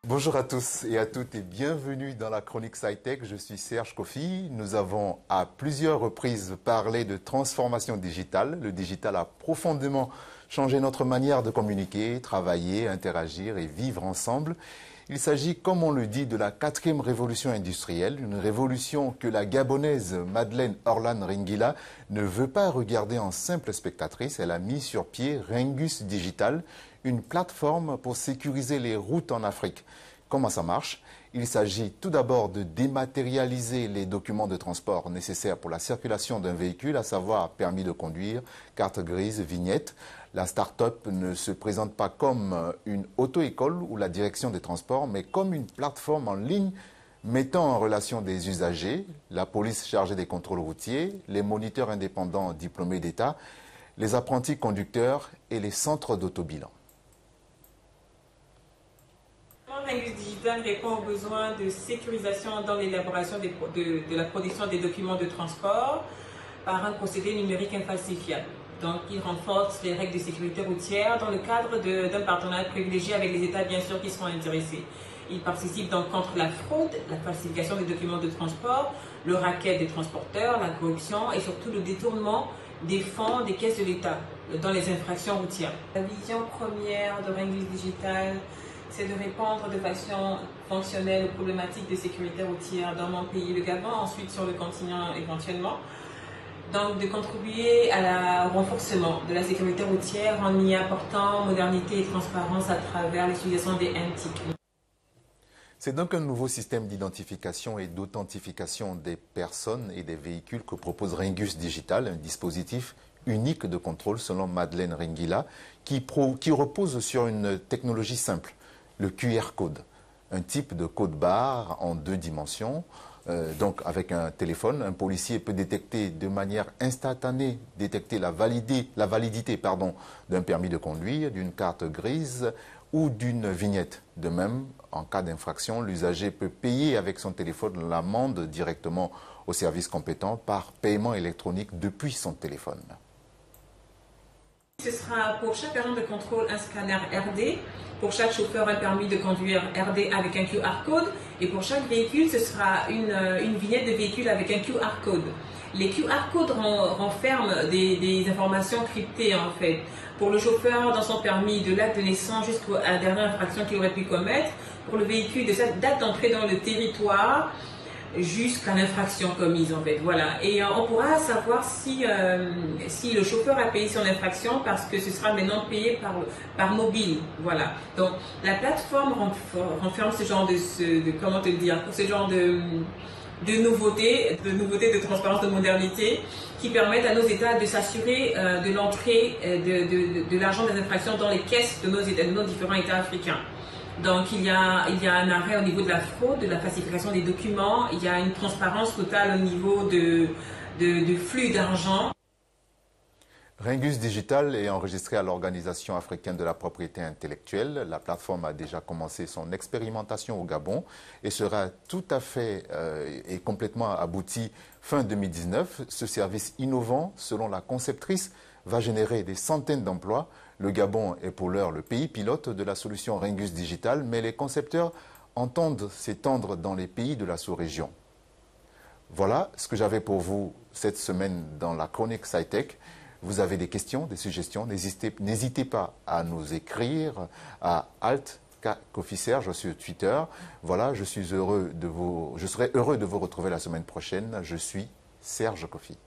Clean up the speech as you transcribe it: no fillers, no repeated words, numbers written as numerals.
Bonjour à tous et à toutes et bienvenue dans la chronique SciTech. Je suis Serge Kofi. Nous avons à plusieurs reprises parlé de transformation digitale. Le digital a profondément changé notre manière de communiquer, travailler, interagir et vivre ensemble. Il s'agit, comme on le dit, de la 4e révolution industrielle, une révolution que la Gabonaise Madeleine Orlan Ringila ne veut pas regarder en simple spectatrice. Elle a mis sur pied Ringus Digital, une plateforme pour sécuriser les routes en Afrique. Comment ça marche? Il s'agit tout d'abord de dématérialiser les documents de transport nécessaires pour la circulation d'un véhicule, à savoir permis de conduire, carte grise, vignette. La start-up ne se présente pas comme une auto-école ou la direction des transports, mais comme une plateforme en ligne mettant en relation des usagers, la police chargée des contrôles routiers, les moniteurs indépendants diplômés d'État, les apprentis conducteurs et les centres d'autobilan. Ringus Digital répond aux besoins de sécurisation dans l'élaboration de la production des documents de transport par un procédé numérique infalsifiable. Donc, il renforce les règles de sécurité routière dans le cadre d'un partenariat privilégié avec les États, bien sûr, qui seront intéressés. Il participe donc contre la fraude, la falsification des documents de transport, le racket des transporteurs, la corruption et surtout le détournement des fonds des caisses de l'État dans les infractions routières. La vision première de Ringus Digital, c'est de répondre de façon fonctionnelle aux problématiques de sécurité routière dans mon pays, le Gabon, ensuite sur le continent éventuellement. Donc de contribuer au renforcement de la sécurité routière en y apportant modernité et transparence à travers l'utilisation des MTIC. C'est donc un nouveau système d'identification et d'authentification des personnes et des véhicules que propose Ringus Digital, un dispositif unique de contrôle selon Madeleine Ringila, qui repose sur une technologie simple. Le QR code, un type de code barre en 2 dimensions. Donc avec un téléphone, un policier peut détecter de manière instantanée la validité d'un permis de conduire, d'une carte grise ou d'une vignette. De même, en cas d'infraction, l'usager peut payer avec son téléphone l'amende directement au service compétent par paiement électronique depuis son téléphone. Ce sera pour chaque agent de contrôle un scanner RD, pour chaque chauffeur un permis de conduire RD avec un QR code et pour chaque véhicule ce sera une vignette de véhicule avec un QR code. Les QR codes renferment des informations cryptées en fait. Pour le chauffeur dans son permis de l'acte de naissance jusqu'à la dernière infraction qu'il aurait pu commettre, pour le véhicule de cette date d'entrée dans le territoire jusqu'à l'infraction commise en fait, voilà. Et on pourra savoir si le chauffeur a payé son infraction parce que ce sera maintenant payé par mobile, voilà. Donc la plateforme renferme ce genre de nouveautés, de transparence, de modernité qui permettent à nos États de s'assurer de l'entrée de l'argent des infractions dans les caisses de nos différents États africains. Donc il y a un arrêt au niveau de la fraude, de la falsification des documents, il y a une transparence totale au niveau de flux d'argent. Ringus Digital est enregistré à l'Organisation africaine de la propriété intellectuelle. La plateforme a déjà commencé son expérimentation au Gabon et sera tout à fait et complètement abouti fin 2019. Ce service innovant, selon la conceptrice, va générer des centaines d'emplois. Le Gabon est pour l'heure le pays pilote de la solution Ringus Digital, mais les concepteurs entendent s'étendre dans les pays de la sous-région. Voilà ce que j'avais pour vous cette semaine dans la chronique SciTech. Vous avez des questions, des suggestions, n'hésitez pas à nous écrire à alt_Kofi_Serge sur Twitter. Voilà, je serai heureux de vous retrouver la semaine prochaine. Je suis Serge Kofi.